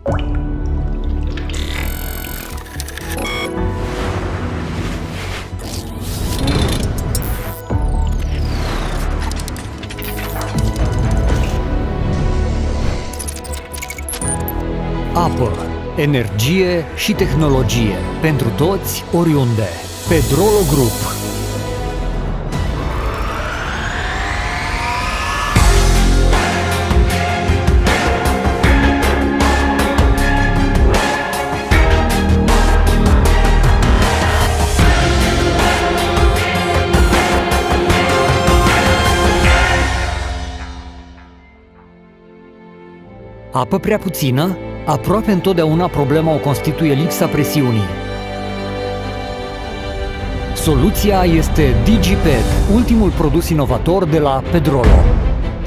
Apă, energie și tehnologie. Pentru toți, oriunde. Pedrolo Group. Apă prea puțină? Aproape întotdeauna problema o constituie lipsa presiunii. Soluția este DigiPed, ultimul produs inovator de la Pedrolo.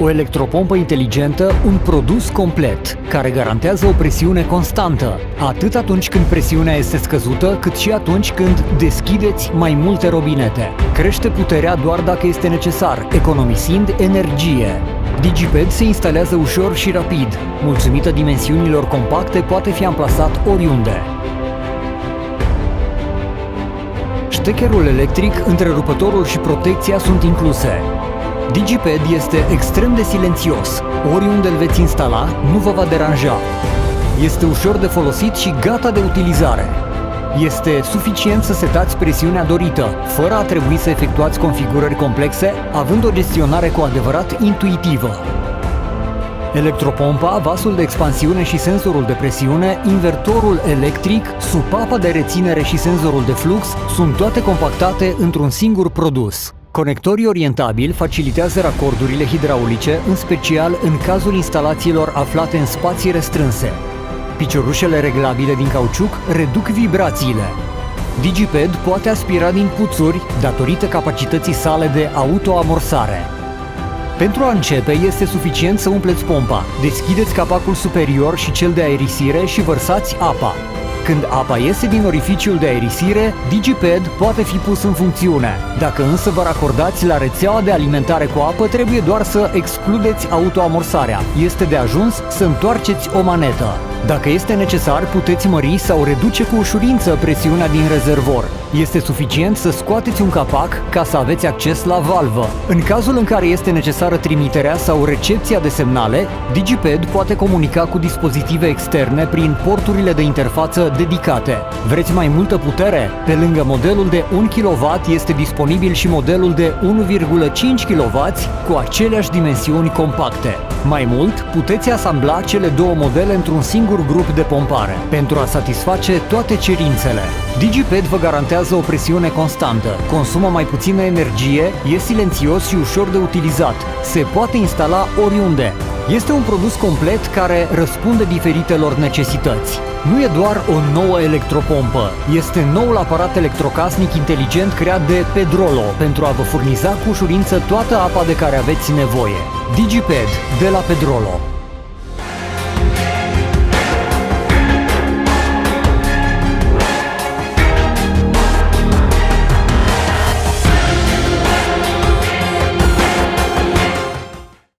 O electropompă inteligentă, un produs complet, care garantează o presiune constantă, atât atunci când presiunea este scăzută, cât și atunci când deschideți mai multe robinete. Crește puterea doar dacă este necesar, economisind energie. DigiPed se instalează ușor și rapid. Mulțumită dimensiunilor compacte, poate fi amplasat oriunde. Ștecherul electric, întrerupătorul și protecția sunt incluse. DigiPed este extrem de silențios. Oriunde îl veți instala, nu vă va deranja. Este ușor de folosit și gata de utilizare. Este suficient să setați presiunea dorită, fără a trebui să efectuați configurări complexe, având o gestionare cu adevărat intuitivă. Electropompa, vasul de expansiune și senzorul de presiune, invertorul electric, supapa de reținere și senzorul de flux sunt toate compactate într-un singur produs. Conectorii orientabili facilitează racordurile hidraulice, în special în cazul instalațiilor aflate în spații restrânse. Piciorușele reglabile din cauciuc reduc vibrațiile. DigiPed poate aspira din puțuri datorită capacității sale de autoamorsare. Pentru a începe, este suficient să umpleți pompa, deschideți capacul superior și cel de aerisire și vărsați apa. Când apa iese din orificiul de aerisire, DigiPed poate fi pus în funcțiune. Dacă însă vă racordați la rețeaua de alimentare cu apă, trebuie doar să excludeți autoamorsarea. Este de ajuns să întoarceți o manetă. Dacă este necesar, puteți mări sau reduce cu ușurință presiunea din rezervor. Este suficient să scoateți un capac ca să aveți acces la valvă. În cazul în care este necesară trimiterea sau recepția de semnale, DigiPed poate comunica cu dispozitive externe prin porturile de interfață dedicate. Vreți mai multă putere? Pe lângă modelul de 1 kW este disponibil și modelul de 1,5 kW cu aceleași dimensiuni compacte. Mai mult, puteți asambla cele două modele într-un singur grup de pompare pentru a satisface toate cerințele. DigiPed vă garantează o presiune constantă, consumă mai puțină energie, e silențios și ușor de utilizat. Se poate instala oriunde. Este un produs complet care răspunde diferitelor necesități. Nu e doar o nouă electropompă, este noul aparat electrocasnic inteligent creat de Pedrolo pentru a vă furniza cu ușurință toată apa de care aveți nevoie. DigiPed de la Pedrolo.